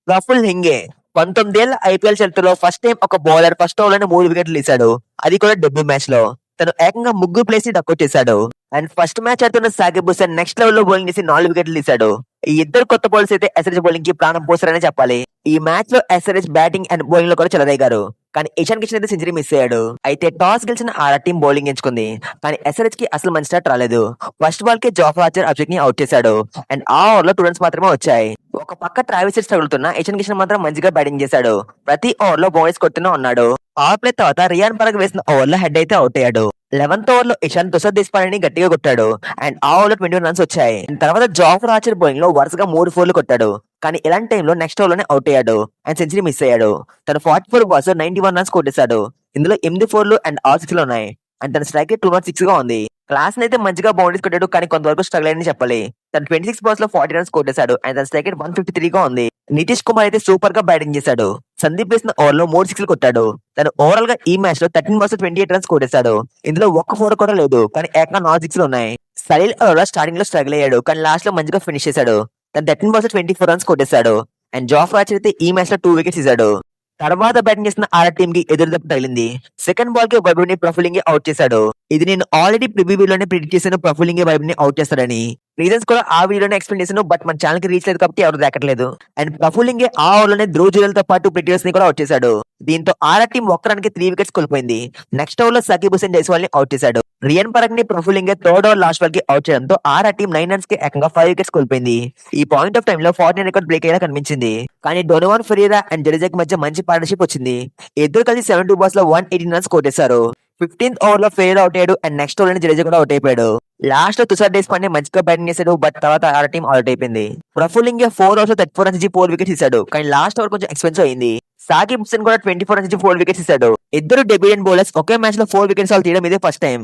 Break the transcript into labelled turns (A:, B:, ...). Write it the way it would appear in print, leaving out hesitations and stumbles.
A: ప్రఫుల్ హింగే 19 ఏళ్ల ఐపీఎల్ చరిత్రలో first time ఒక బౌలర్ ఫస్ట్ ఓవర్ లోనే 3 వికెట్లు తీశాడు. అది కూడా డెబ్యూ మ్యాచ్ లో. తను ఏకంగా ముగ్గురు ప్లేస్ ని డక్అవుట్ చేశాడు. అండ్ ఫస్ట్ మ్యాచ్ ఆడుతున్న సాకిబ్ హుసేన్ నెక్స్ట్ లెవెల్ లో బౌలింగ్ చేసి 4 వికెట్లు తీశాడు. ఈ ఇద్దరు కొత్త బౌలర్స్ అయితే ఎస్ఆర్హెచ్ బౌలింగ్ కి ప్రాణం పోసారని చెప్పాలి. ఈ మ్యాచ్ లో ఎస్ఆర్హెచ్ బ్యాటింగ్ అండ్ బౌలింగ్ లో కూడా చెలరేగారు. కానీ ఇషాన్ కిషన్ అయితే సెంచరీ మిస్ అయ్యాడు. అయితే టాస్ గెలిచిన ఆర్ఆర్ టీం బౌలింగ్ ఎంచుకుంది. కానీ ఎస్ఆర్హెచ్ కి అసలు మంచి స్టార్ట్ రాలేదు. ఫస్ట్ బాల్ కి జాఫర్ ఆర్చర్ అభిషేక్ ని అవుట్ చేశాడు. అండ్ ఆ ఓవర్ లో 2 రన్స్ మాత్రమే వచ్చాయి. ఒక పక్క ట్రావిస్ హెడ్ తగులుతున్న ఇషాన్ కిషన్ మాత్రం మంచిగా బ్యాటింగ్ చేశాడు. ప్రతి ఓవర్ లో బౌలర్స్ కొడుతూనే ఉన్నాడు. పవర్ ప్లే తర్వాత రియాన్ పరాగ్ వేసిన ఓవర్ లో హెడ్ అయితే అవుట్ అయ్యాడు. 11th ఓవర్ లో ఇషాన్ తుషార్ దేశపాండేని గట్టిగా కొట్టాడు. అండ్ ఆ ఓవర్ లో 21 రన్స్ వచ్చాయి. తర్వాత జాఫర్ ఆర్చర్ బౌలింగ్ లో వరుసగా 3 ఫోర్లు కొట్టాడు. కానీ ఇలాంటి టైంలో నెక్స్ట్ ఓవర్ లోనే అవుట్ అయ్యాడు అండ్ సెంచరీ మిస్ అయ్యాడు. తను 44 బాల్స్ 91 రన్స్ కొట్టేశాడు. ఇందులో 8 ఫోర్లు అండ్ 6 సిక్స్లు ఉన్నాయి. అండ్ తన స్ట్రైక్ 206 గా ఉంది. క్లాస్ అయితే మంచిగా బౌండరీస్ కొట్టాడు. కానీ కొంతవరకు స్ట్రగుల్ అయ్యని చెప్పాలి. తను 26 బాల్స్ లో 40 రన్స్ కొట్టేశాడు. అండ్ తన స్ట్రైక్ 153 గా ఉంది. నితీష్ కుమార్ అయితే సూపర్ గా బ్యాటింగ్ చేశాడు. సందీప్ వేసిన ఓవర్ లో 3 సిక్స్లు కొట్టాడు. తను ఓవరాల్ గా ఈ మ్యాచ్ లో 13 బాల్స్ 28 రన్స్ కొట్టేశాడు. ఇందులో ఒక్క ఫోర్ కూడా లేదు. కానీ ఏకంగా 4 సిక్స్లు ఉన్నాయి. సలీల్ అరోరా స్టార్టింగ్ లో స్ట్రగుల్ అయ్యాడు. కానీ లాస్ట్ లో మంచిగా ఫినిష్ చేశాడు. తను 13 బాల్స్ 24 రన్స్ కొట్టేశాడు. అండ్ జాఫర్ ఆర్చర్ అయితే ఈ మ్యాచ్ లో 2 వికెట్స్ తీశాడు. తర్వాత బ్యాటింగ్ చేసిన ఆర్ఆర్ టీమ్ కి ఎదురు దెబ్బ తగిలింది. సెకండ్ బాల్ కి వైభవ్ ని ప్రఫుల్ అవుట్ చేశాడు. ఇది నేను ఆల్రెడీ ప్రివ్యూలోనే ప్రిడిక్ట్ చేశాను ప్రఫుల్ వైభవ్ ని అవుట్ చేస్తాడని. రీజన్స్ కూడా ఆ వీడియోనే ఎక్స్ప్లెయిన్ చేశాను. బట్ మన ఛానల్ కి రీచ్ లేదు కాబట్టి ఎవరు దాకట్లేదు. అండ్ ప్రఫుల్ ఆ ఓవర్ లోనే ధ్రువ్ జురేల్ తో పాటు ప్రిటియర్స్ ని కూడా అవుట్ చేశాడు. దీంతో ఆర్ఆర్ టీం ఒక్కరానికి 3 వికెట్స్ కోల్పోయింది. నెక్స్ట్ ఓవర్ లో సాకిబ్ హుసేన్ జైస్వాల్ ని అవుట్ చేశాడు. రియాన్ పరాగ్ ని Praful third over last ball కి అవుట్ చేయడంతో ఆర్ఆర్ టీం 9 రన్స్ కి ఏకంగా 5 వికెట్స్ కోల్పోయింది. ఈ పాయింట్ ఆఫ్ టైమ్ లో 49 రికార్డ్ బ్రేక్ అయ్యేలా కనిపించింది. కానీ డోనోవాన్ ఫెరీరా అండ్ జడేజాకి మధ్య మంచి పార్ట్నర్షిప్ వచ్చింది. ఇద్దరు కలిసి 72 బాల్స్ లో 118 రన్స్ కొట్టేశారు. 15th ఓవర్ లో ఫెరీరా అవుట్ అయ్యాడు. అండ్ నెక్స్ట్ ఓవర్ లో జడేజా కూడా అవుట్ అయిపోయాడు. లాస్ట్ లో తుషార్ దేశపాండే మంచిగా బ్యాటింగ్ చేశాడు. బట్ తర్వాత ఆర్ఆర్ టీం అవుట్ అయిపోయింది. ప్రఫుల్ 4 ఓవర్స్ లో 34 రన్స్ ఇచ్చి 4 వికెట్స్ ఇచ్చాడు. కానీ లాస్ట్ ఓవర్ కొంచెం ఎక్స్పెన్సివ్ అయింది. సాకిబ్ హుసేన్ కూడా 24 రన్స్ ఇచ్చి 4 వికెట్స్ ఇచ్చాడు. ఇద్దరు డెబ్యూటెంట్ బౌలర్స్ ఒకే మ్యాచ్ లో 4 వికెట్స్ తీయడం ఇదే ఫస్ట్ టైం.